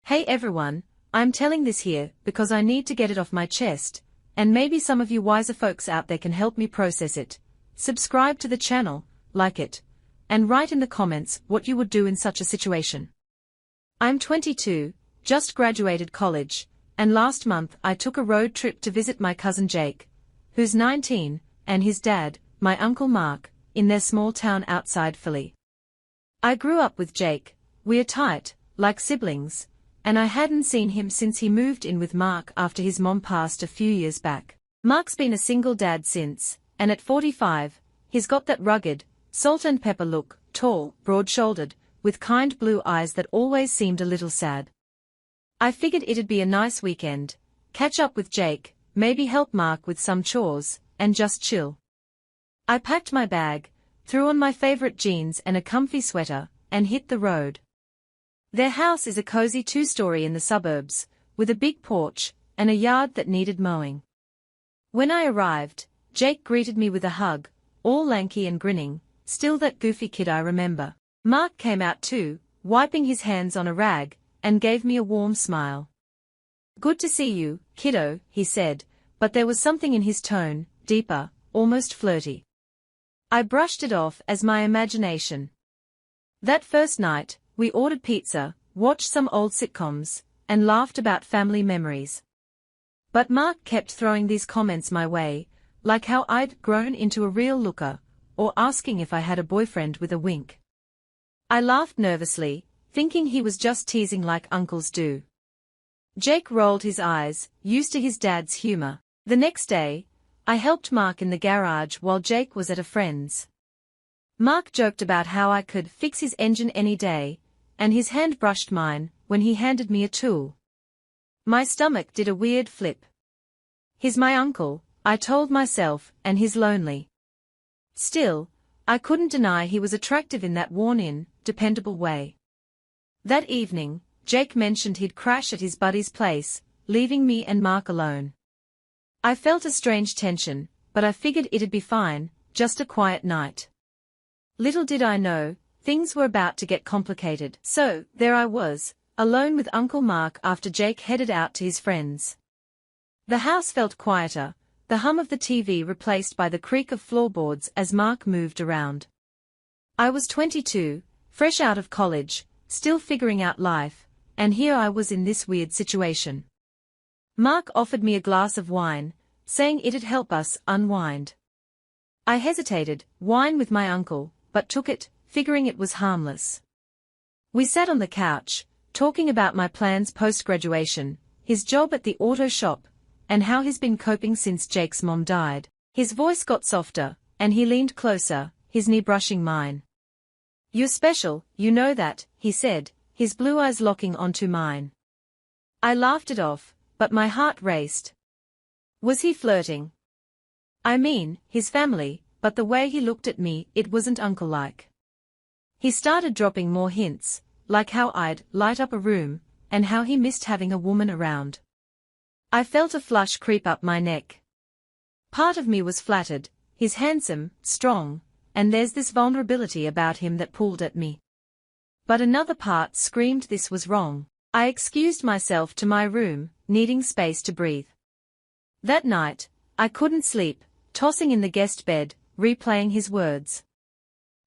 Hey everyone, I'm telling this here because I need to get it off my chest, and maybe some of you wiser folks out there can help me process it. Subscribe to the channel, like it, and write in the comments what you would do in such a situation. I'm 22, just graduated college, and last month I took a road trip to visit my cousin Jake, who's 19, and his dad, my uncle Mark, in their small town outside Philly. I grew up with Jake, we're tight, like siblings, and I hadn't seen him since he moved in with Mark after his mom passed a few years back. Mark's been a single dad since, and at 45, he's got that rugged, salt and pepper look, tall, broad-shouldered, with kind blue eyes that always seemed a little sad. I figured it'd be a nice weekend, catch up with Jake, maybe help Mark with some chores, and just chill. I packed my bag, threw on my favorite jeans and a comfy sweater, and hit the road. Their house is a cozy two-story in the suburbs, with a big porch, and a yard that needed mowing. When I arrived, Jake greeted me with a hug, all lanky and grinning, still that goofy kid I remember. Mark came out too, wiping his hands on a rag, and gave me a warm smile. "Good to see you, kiddo," he said, but there was something in his tone, deeper, almost flirty. I brushed it off as my imagination. That first night, we ordered pizza, watched some old sitcoms, and laughed about family memories. But Mark kept throwing these comments my way, like how I'd grown into a real looker, or asking if I had a boyfriend with a wink. I laughed nervously, thinking he was just teasing like uncles do. Jake rolled his eyes, used to his dad's humor. The next day, I helped Mark in the garage while Jake was at a friend's. Mark joked about how I could fix his engine any day, and his hand brushed mine when he handed me a tool. My stomach did a weird flip. He's my uncle, I told myself, and he's lonely. Still, I couldn't deny he was attractive in that worn-in, dependable way. That evening, Jake mentioned he'd crash at his buddy's place, leaving me and Mark alone. I felt a strange tension, but I figured it'd be fine, just a quiet night. Little did I know, things were about to get complicated. So, there I was, alone with Uncle Mark after Jake headed out to his friends. The house felt quieter, the hum of the TV replaced by the creak of floorboards as Mark moved around. I was 22, fresh out of college, still figuring out life, and here I was in this weird situation. Mark offered me a glass of wine, saying it'd help us unwind. I hesitated, wine with my uncle, but took it, figuring it was harmless. We sat on the couch, talking about my plans post-graduation, his job at the auto shop, and how he's been coping since Jake's mom died. His voice got softer, and he leaned closer, his knee brushing mine. "You're special, you know that," he said, his blue eyes locking onto mine. I laughed it off, but my heart raced. Was he flirting? I mean, his family, but the way he looked at me, it wasn't uncle-like. He started dropping more hints, like how I'd light up a room, and how he missed having a woman around. I felt a flush creep up my neck. Part of me was flattered, he's handsome, strong, and there's this vulnerability about him that pulled at me. But another part screamed this was wrong. I excused myself to my room, needing space to breathe. That night, I couldn't sleep, tossing in the guest bed, replaying his words.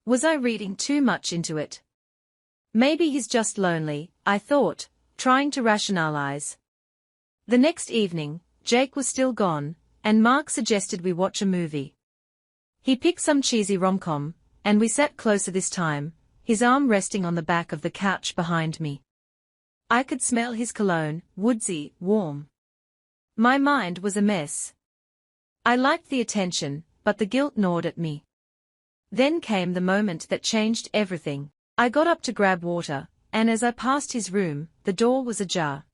Was I reading too much into it? Maybe he's just lonely, I thought, trying to rationalize. The next evening, Jake was still gone, and Mark suggested we watch a movie. He picked some cheesy rom-com, and we sat closer this time, his arm resting on the back of the couch behind me. I could smell his cologne, woodsy, warm. My mind was a mess. I liked the attention, but the guilt gnawed at me. Then came the moment that changed everything. I got up to grab water, and as I passed his room, the door was ajar.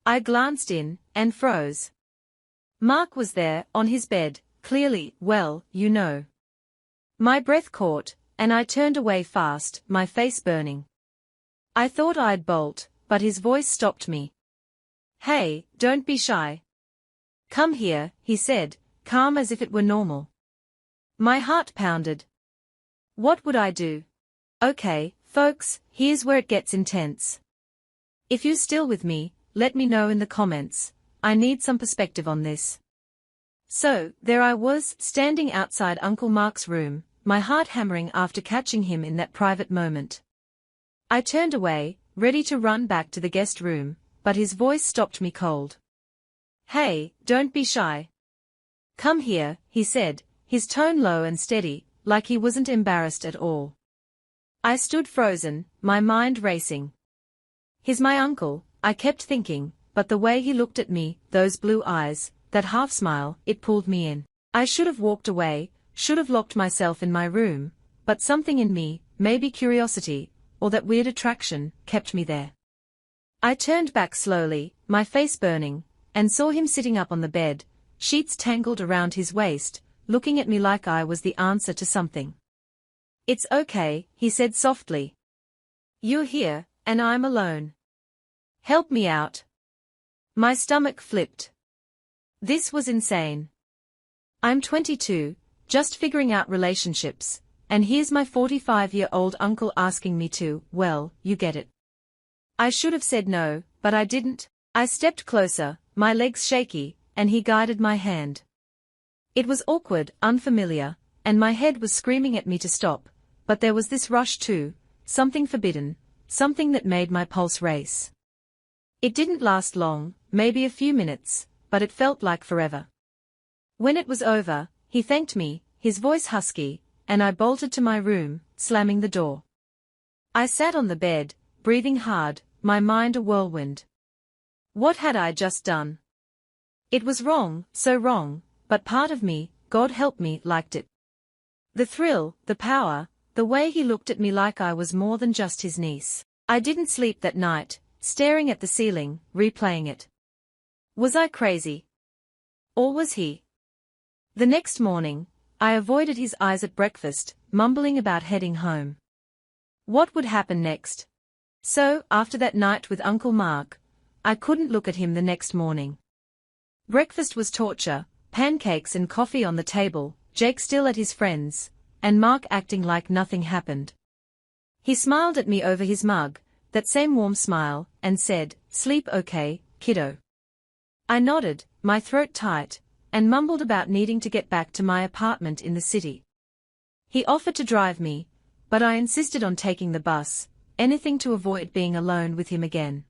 I glanced in, and froze. Mark was there, on his bed, clearly, well, you know. My breath caught, and I turned away fast, my face burning. I thought I'd bolt, but his voice stopped me. "Hey, don't be shy. Come here," he said, calm as if it were normal. My heart pounded. What would I do? Okay, folks, here's where it gets intense. If you're still with me, let me know in the comments. I need some perspective on this. So, there I was, standing outside Uncle Mark's room, my heart hammering after catching him in that private moment. I turned away, ready to run back to the guest room, but his voice stopped me cold. "Hey, don't be shy. Come here," he said, his tone low and steady, like he wasn't embarrassed at all. I stood frozen, my mind racing. He's my uncle, I kept thinking, but the way he looked at me, those blue eyes, that half smile, it pulled me in. I should have walked away, should have locked myself in my room, but something in me, maybe curiosity, or that weird attraction, kept me there. I turned back slowly, my face burning, and saw him sitting up on the bed, sheets tangled around his waist, looking at me like I was the answer to something. "It's okay," he said softly. "You're here, and I'm alone. Help me out." My stomach flipped. This was insane. I'm 22, just figuring out relationships, and here's my 45-year-old uncle asking me to, well, you get it. I should have said no, but I didn't. I stepped closer, my legs shaky, and he guided my hand. It was awkward, unfamiliar, and my head was screaming at me to stop, but there was this rush too, something forbidden, something that made my pulse race. It didn't last long, maybe a few minutes, but it felt like forever. When it was over, he thanked me, his voice husky, and I bolted to my room, slamming the door. I sat on the bed, breathing hard, my mind a whirlwind. What had I just done? It was wrong, so wrong, but part of me, God help me, liked it. The thrill, the power, the way he looked at me like I was more than just his niece. I didn't sleep that night, staring at the ceiling, replaying it. Was I crazy? Or was he? The next morning, I avoided his eyes at breakfast, mumbling about heading home. What would happen next? So, after that night with Uncle Mark, I couldn't look at him the next morning. Breakfast was torture, pancakes and coffee on the table, Jake still at his friends, and Mark acting like nothing happened. He smiled at me over his mug, that same warm smile, and said, "Sleep okay, kiddo." I nodded, my throat tight, and mumbled about needing to get back to my apartment in the city. He offered to drive me, but I insisted on taking the bus, anything to avoid being alone with him again.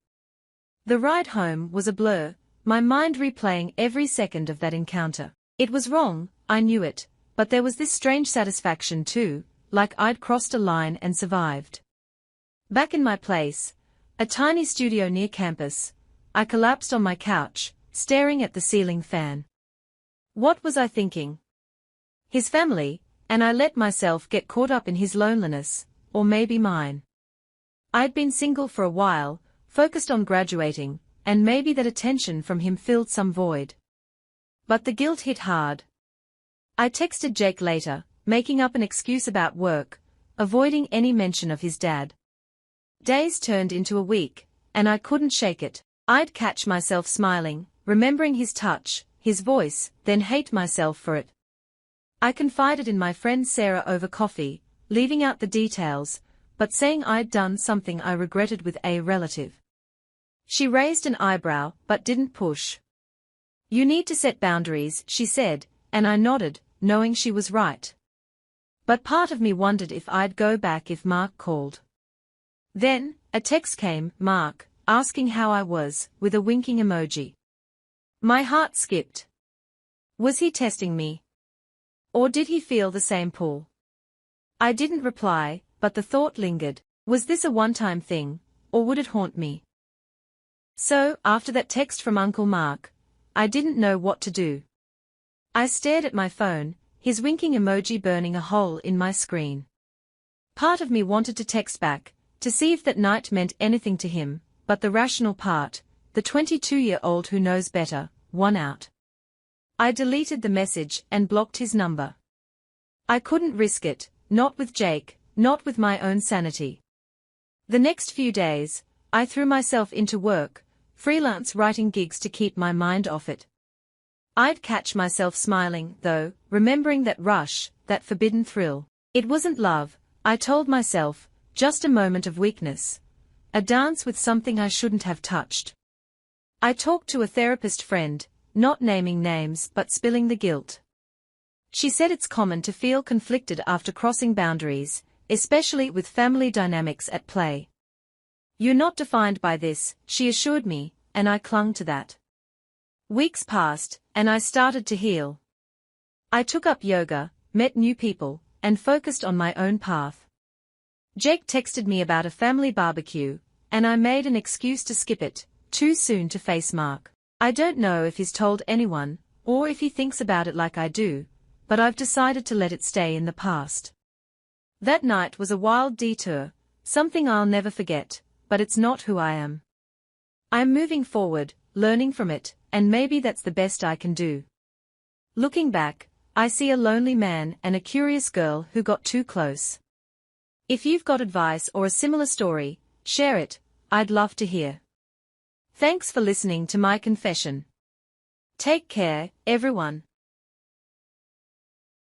The ride home was a blur, my mind replaying every second of that encounter. It was wrong, I knew it, but there was this strange satisfaction too, like I'd crossed a line and survived. Back in my place, a tiny studio near campus, I collapsed on my couch, staring at the ceiling fan. What was I thinking? His family, and I let myself get caught up in his loneliness, or maybe mine. I'd been single for a while, focused on graduating, and maybe that attention from him filled some void. But the guilt hit hard. I texted Jake later, making up an excuse about work, avoiding any mention of his dad. Days turned into a week, and I couldn't shake it. I'd catch myself smiling, remembering his touch, his voice, then hate myself for it. I confided in my friend Sarah over coffee, leaving out the details, but saying I'd done something I regretted with a relative. She raised an eyebrow, but didn't push. "You need to set boundaries," she said, and I nodded, knowing she was right. But part of me wondered if I'd go back if Mark called. Then, a text came, Mark, asking how I was, with a winking emoji. My heart skipped. Was he testing me? Or did he feel the same pull? I didn't reply, but the thought lingered. Was this a one-time thing, or would it haunt me? So, after that text from Uncle Mark, I didn't know what to do. I stared at my phone, his winking emoji burning a hole in my screen. Part of me wanted to text back, to see if that night meant anything to him, but the rational part, the 22-year-old who knows better, won out. I deleted the message and blocked his number. I couldn't risk it, not with Jake, not with my own sanity. The next few days, I threw myself into work, freelance writing gigs to keep my mind off it. I'd catch myself smiling, though, remembering that rush, that forbidden thrill. It wasn't love, I told myself, just a moment of weakness. A dance with something I shouldn't have touched. I talked to a therapist friend, not naming names but spilling the guilt. She said it's common to feel conflicted after crossing boundaries, especially with family dynamics at play. You're not defined by this, she assured me, and I clung to that. Weeks passed, and I started to heal. I took up yoga, met new people, and focused on my own path. Jake texted me about a family barbecue, and I made an excuse to skip it, too soon to face Mark. I don't know if he's told anyone, or if he thinks about it like I do, but I've decided to let it stay in the past. That night was a wild detour, something I'll never forget, but it's not who I am. I'm moving forward, learning from it, and maybe that's the best I can do. Looking back, I see a lonely man and a curious girl who got too close. If you've got advice or a similar story, share it, I'd love to hear. Thanks for listening to my confession. Take care, everyone.